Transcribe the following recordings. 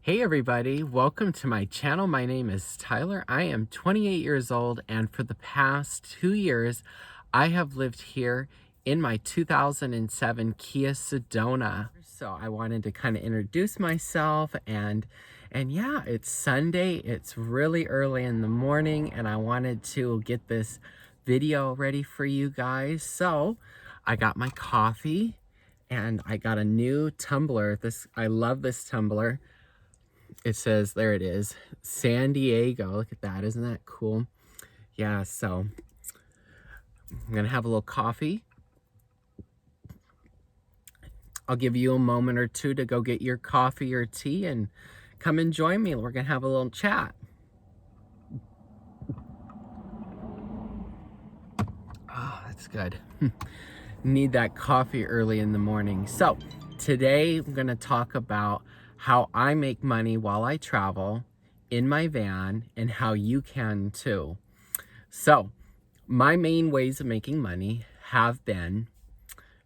Hey everybody, welcome to my channel. My name is Tyler. I am 28 years old, and for the past 2 years, I have lived here in my 2007 Kia Sedona. So I wanted to kind of introduce myself and yeah, it's Sunday. It's really early in the morning, and I wanted to get this video ready for you guys. So I got my coffee and I got a new tumbler. I love this tumbler. It says, there it is, San Diego. Look at that. Isn't that cool? Yeah, so I'm going to have a little coffee. I'll give you a moment or two to go get your coffee or tea and come and join me. We're going to have a little chat. Oh, that's good. Need that coffee early in the morning. So today I'm going to talk about how I make money while I travel in my van and how you can too. So my main ways of making money have been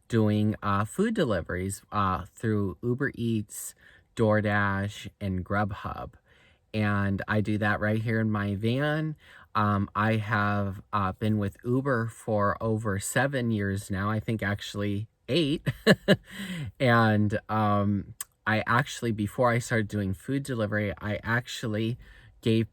doing food deliveries through Uber Eats, DoorDash, and Grubhub. And I do that right here in my van. I have been with Uber for over 7 years now, I think actually 8. And I actually, before I started doing food delivery, I actually I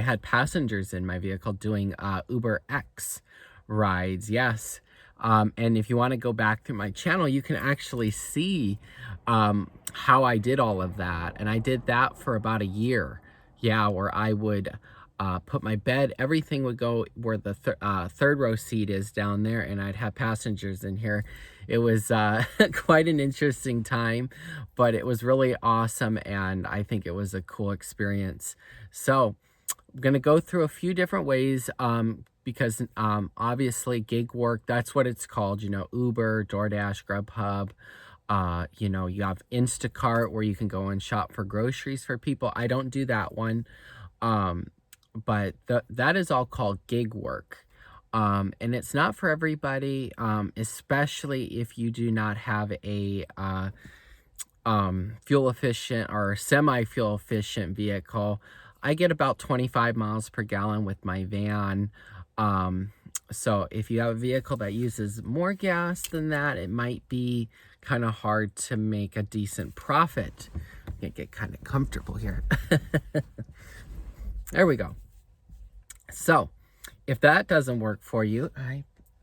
had passengers in my vehicle doing Uber X rides, yes. And if you want to go back through my channel, you can actually see how I did all of that. And I did that for about a year. Yeah, where I would put my bed, everything would go where the third row seat is down there, and I'd have passengers in here. It was quite an interesting time, but it was really awesome, and I think it was a cool experience. So I'm going to go through a few different ways because obviously gig work, that's what it's called, Uber, DoorDash, Grubhub. You have Instacart where you can go and shop for groceries for people. I don't do that one. But that is all called gig work. And it's not for everybody, especially if you do not have a fuel efficient or semi-fuel efficient vehicle. I get about 25 miles per gallon with my van. So if you have a vehicle that uses more gas than that, it might be kind of hard to make a decent profit. I get kind of comfortable here. There we go. So if that doesn't work for you,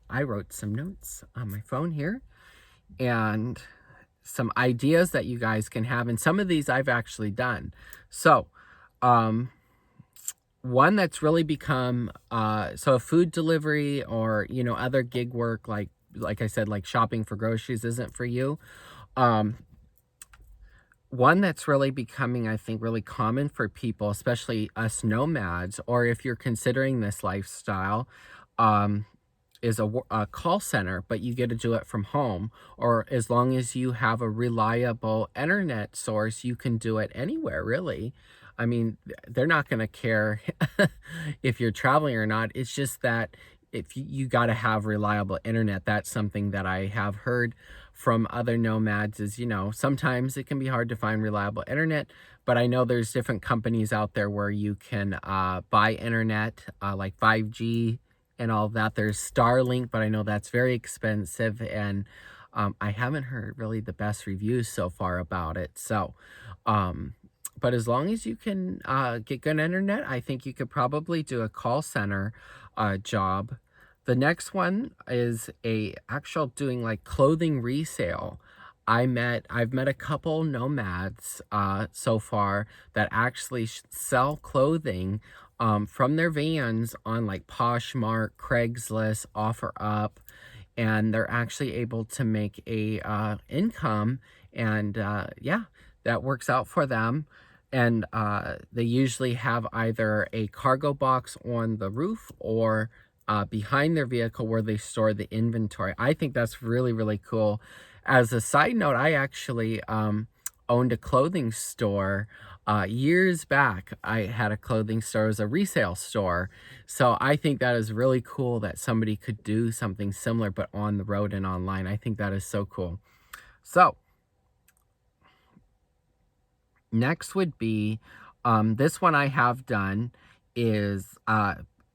I wrote some notes on my phone here and some ideas that you guys can have. And some of these I've actually done. So one that's really become, so food delivery or, other gig work, like I said, like shopping for groceries isn't for you. One that's really becoming, I think, really common for people, especially us nomads, or if you're considering this lifestyle, is a call center, but you get to do it from home. Or as long as you have a reliable internet source, you can do it anywhere, really. I mean, they're not going to care if you're traveling or not. It's just that if you got to have reliable internet. That's something that I have heard from other nomads is, sometimes it can be hard to find reliable internet, but I know there's different companies out there where you can buy internet, like 5G and all of that. There's Starlink, but I know that's very expensive, and I haven't heard really the best reviews so far about it. So, but as long as you can get good internet, I think you could probably do a call center job. The next one is doing like clothing resale. I've met a couple nomads so far that actually sell clothing from their vans on like Poshmark, Craigslist, OfferUp, and they're actually able to make a income, and yeah, that works out for them. And they usually have either a cargo box on the roof or behind their vehicle where they store the inventory. I think that's really, really cool. As a side note, I actually owned a clothing store years back. I had a clothing store. It was a resale store. So I think that is really cool that somebody could do something similar, but on the road and online. I think that is so cool. So Next would be, this one I have done is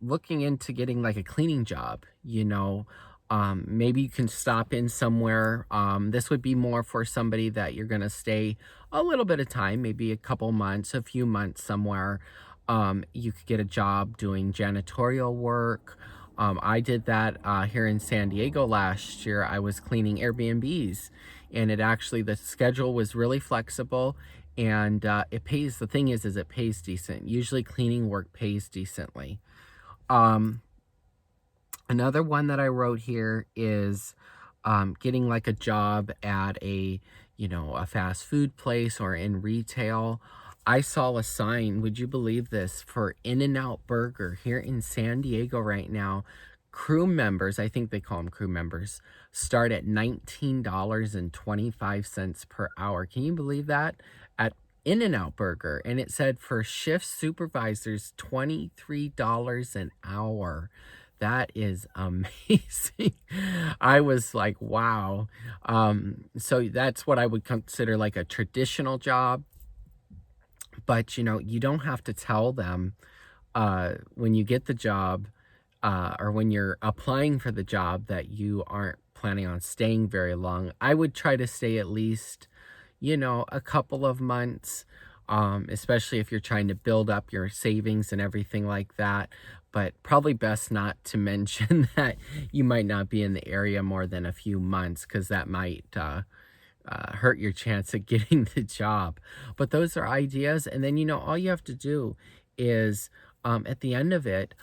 looking into getting like a cleaning job, you know. Maybe you can stop in somewhere. This would be more for somebody that you're going to stay a little bit of time, maybe a couple months, a few months somewhere. You could get a job doing janitorial work. I did that here in San Diego last year. I was cleaning Airbnbs, and the schedule was really flexible, and it pays. The thing is it pays decent. Usually cleaning work pays decently. Um, Another one that I wrote here is getting like a job at a fast food place or in retail. I saw a sign, would you believe this, for In-N-Out Burger here in San Diego right now. Crew members, I think they call them crew members, start at $19.25 per hour. Can you believe that? At In-N-Out Burger. And it said for shift supervisors, $23 an hour. That is amazing. I was like, wow. So that's what I would consider like a traditional job. But you don't have to tell them when you get the job or when you're applying for the job that you aren't planning on staying very long. I would try to stay at least, a couple of months, especially if you're trying to build up your savings and everything like that. But probably best not to mention that you might not be in the area more than a few months, because that might hurt your chance of getting the job. But those are ideas. And then, all you have to do is at the end of it,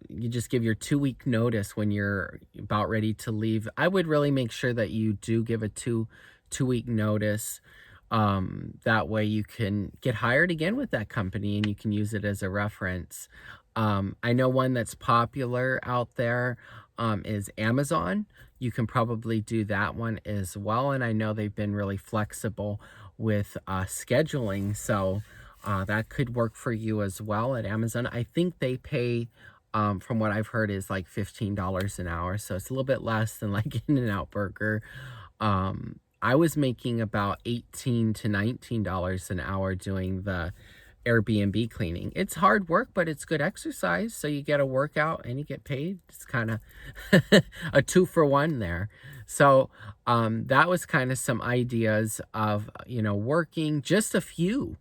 you just give your 2-week notice when you're about ready to leave. I would really make sure that you do give a two-week notice. That way you can get hired again with that company and you can use it as a reference. I know one that's popular out there is Amazon. You can probably do that one as well. And I know they've been really flexible with scheduling. So that could work for you as well at Amazon. I think they pay, from what I've heard, is like $15 an hour. So it's a little bit less than like In-N-Out Burger. I was making about $18 to $19 an hour doing the Airbnb cleaning. It's hard work, but it's good exercise. So you get a workout and you get paid. It's kind of a 2-for-1 there. So that was kind of some ideas of, working, just a few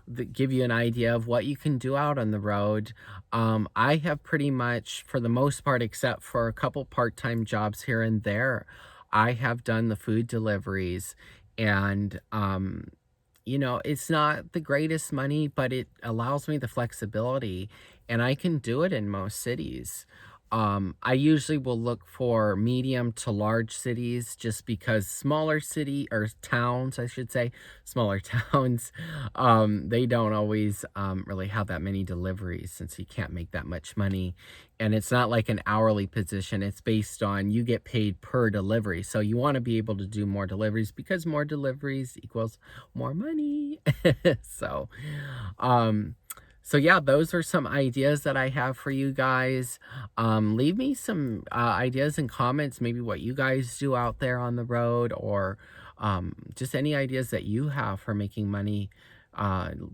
that give you an idea of what you can do out on the road. I have pretty much, for the most part, except for a couple part-time jobs here and there, I have done the food deliveries. And it's not the greatest money, but it allows me the flexibility, and I can do it in most cities. I usually will look for medium to large cities, just because smaller city or towns, I should say, smaller towns, they don't always really have that many deliveries, since you can't make that much money. And it's not like an hourly position. It's based on, you get paid per delivery. So you want to be able to do more deliveries, because more deliveries equals more money. So, so yeah, those are some ideas that I have for you guys. Leave me some ideas and comments, maybe what you guys do out there on the road, or just any ideas that you have for making money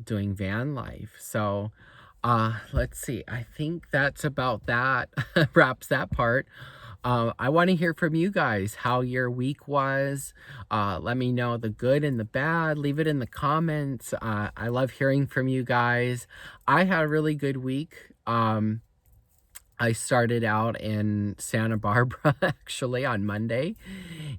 doing van life. So let's see. I think that's about that. Wraps that part. I want to hear from you guys how your week was. Let me know the good and the bad. Leave it in the comments. I love hearing from you guys. I had a really good week. I started out in Santa Barbara actually on Monday,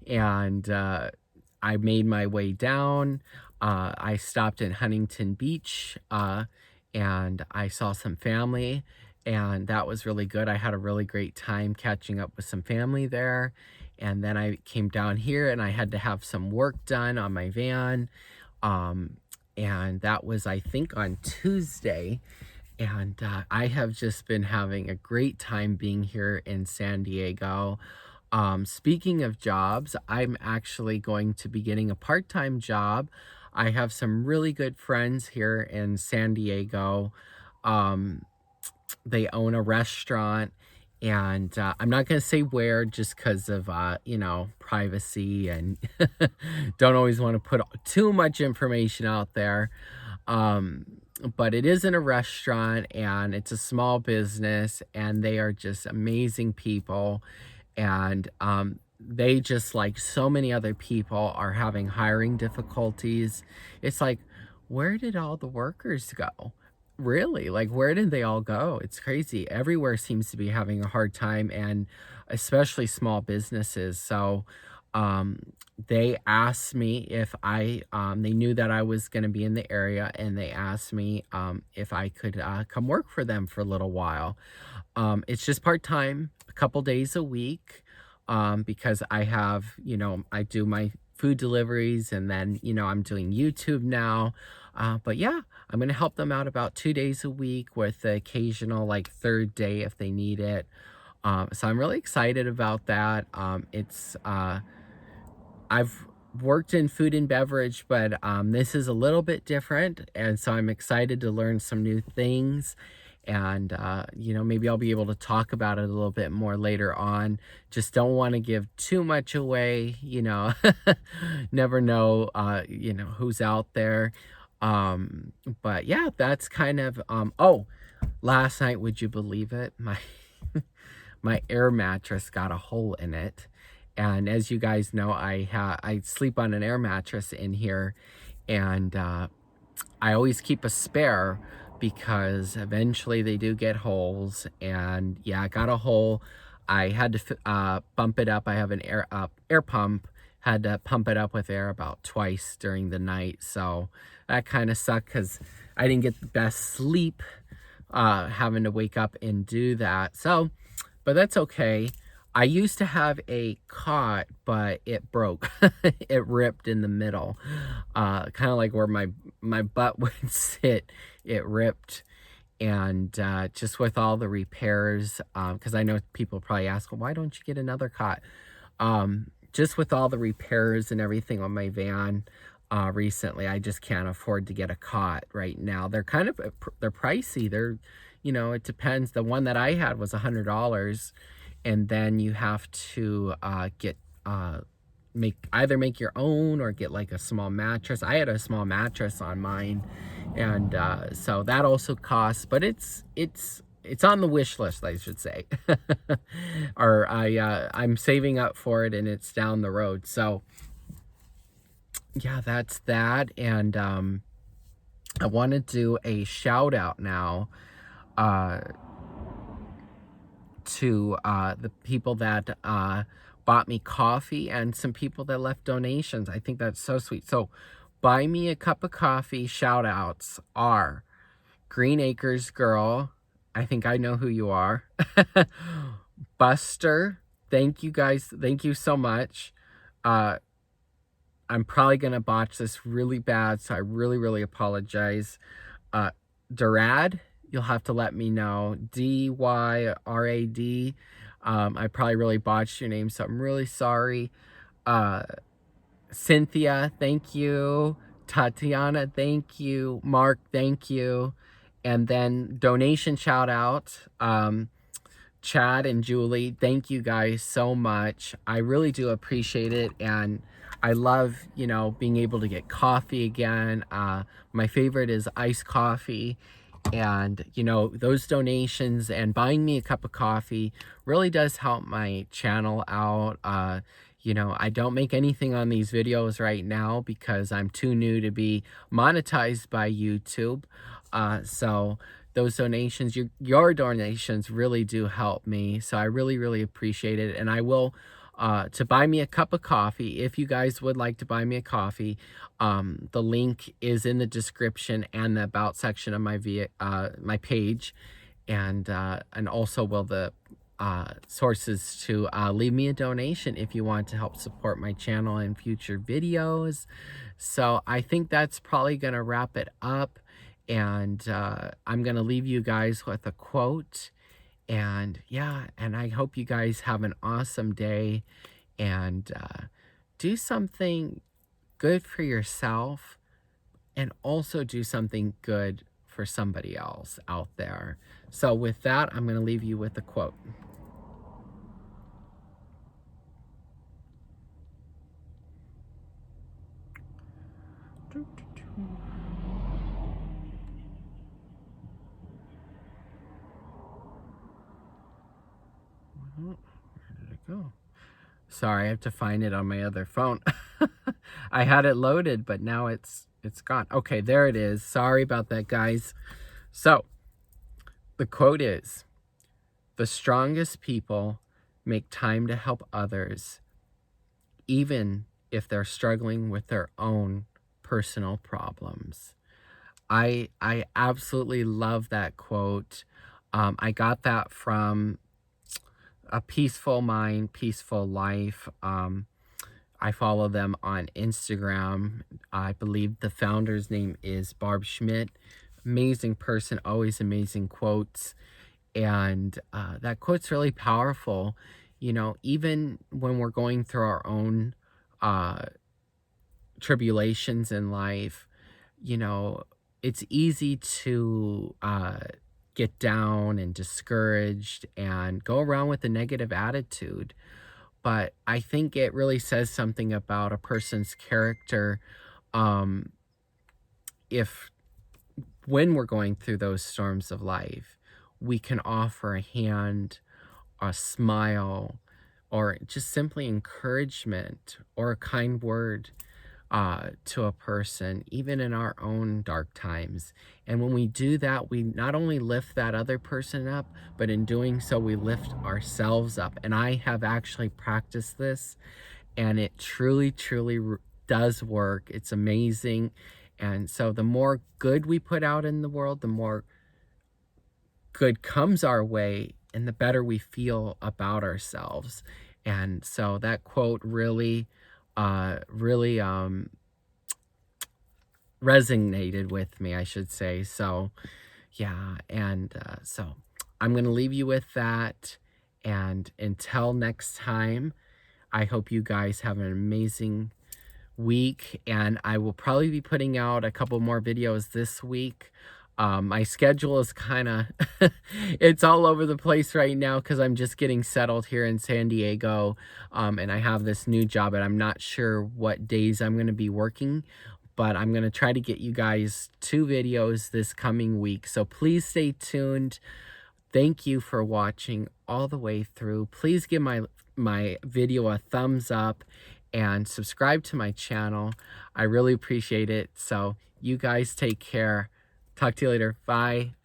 and I made my way down. I stopped in Huntington Beach, and I saw some family, and that was really good. I had a really great time catching up with some family there. And then I came down here and I had to have some work done on my van. And that was, I think, on Tuesday. And I have just been having a great time being here in San Diego. Speaking of jobs, I'm actually going to be getting a part-time job. I have some really good friends here in San Diego. They own a restaurant, And I'm not going to say where just because of, privacy, and don't always want to put too much information out there. Um, but it is in a restaurant and it's a small business, and they are just amazing people. And they, just like so many other people, are having hiring difficulties. It's like, where did all the workers go? Really? Like, where did they all go? It's crazy. Everywhere seems to be having a hard time, and especially small businesses. So, um, they asked me if they knew that I was going to be in the area, and they asked me if I could come work for them for a little while. It's just part time, a couple days a week, because I do my food deliveries, and then, I'm doing YouTube now. But yeah, I'm going to help them out about 2 days a week with the occasional like third day if they need it. So I'm really excited about that. I've worked in food and beverage, but this is a little bit different. And so I'm excited to learn some new things. And, maybe I'll be able to talk about it a little bit more later on. Just don't want to give too much away, never know, who's out there. But yeah, that's kind of, oh, last night, would you believe it? My air mattress got a hole in it. And as you guys know, I sleep on an air mattress in here, and I always keep a spare because eventually they do get holes. And yeah, I got a hole. I had to bump it up. I have an air pump. Had to pump it up with air about twice during the night. So that kind of sucked because I didn't get the best sleep having to wake up and do that. So, but that's okay. I used to have a cot, but it broke. It ripped in the middle. Kind of like where my butt would sit, it ripped. And just with all the repairs, because I know people probably ask, well, why don't you get another cot? Just with all the repairs and everything on my van recently, I just can't afford to get a cot right now. They're pricey. It depends. The one that I had was $100, and then you have to get make your own, or get like a small mattress. I had a small mattress on mine, and so that also costs. But it's on the wish list, I should say, or I'm saving up for it, and it's down the road. So yeah, that's that. And I want to do a shout out now to the people that bought me coffee, and some people that left donations. I think that's so sweet. So buy me a cup of coffee shout outs are Green Acres Girl. I think I know who you are. Buster. Thank you guys. Thank you so much. I'm probably going to botch this really bad, so I really, really apologize. Durad, you'll have to let me know. Dyrad. I probably really botched your name, so I'm really sorry. Cynthia, thank you. Tatiana, thank you. Mark, thank you. And then donation shout out. Chad and Julie, thank you guys so much. I really do appreciate it. And I love, being able to get coffee again. My favorite is iced coffee. And, those donations and buying me a cup of coffee really does help my channel out. I don't make anything on these videos right now because I'm too new to be monetized by YouTube. So those donations, your donations really do help me. So I really, really appreciate it. And I will, to buy me a cup of coffee, if you guys would like to buy me a coffee, the link is in the description and the about section of my page. And also will the sources to leave me a donation if you want to help support my channel and future videos. So I think that's probably going to wrap it up. And I'm going to leave you guys with a quote. And yeah, and I hope you guys have an awesome day, and do something good for yourself, and also do something good for somebody else out there. So with that, I'm going to leave you with a quote. Where did it go? Sorry, I have to find it on my other phone. I had it loaded, but now it's gone. Okay, there it is. Sorry about that, guys. So, the quote is, "The strongest people make time to help others, even if they're struggling with their own personal problems." I absolutely love that quote. I got that from A Peaceful Mind, Peaceful Life. I follow them on Instagram. I believe the founder's name is Barb Schmidt. Amazing person, always amazing quotes. And that quote's really powerful. You know, even when we're going through our own uh, tribulations in life, you know, it's easy to get down and discouraged and go around with a negative attitude. But I think it really says something about a person's character, um, if when we're going through those storms of life, we can offer a hand, a smile, or just simply encouragement or a kind word to a person, even in our own dark times. And when we do that, we not only lift that other person up, but in doing so, we lift ourselves up. And I have actually practiced this, and it truly, truly does work. It's amazing. And so the more good we put out in the world, the more good comes our way, and the better we feel about ourselves. And so that quote really, really resonated with me, I should say. So yeah, and so I'm gonna leave you with that. And until next time, I hope you guys have an amazing week, and I will probably be putting out a couple more videos this week. My schedule is kind of, it's all over the place right now because I'm just getting settled here in San Diego, and I have this new job, and I'm not sure what days I'm going to be working, but I'm going to try to get you guys 2 videos this coming week. So please stay tuned. Thank you for watching all the way through. Please give my video a thumbs up and subscribe to my channel. I really appreciate it. So you guys take care. Talk to you later. Bye.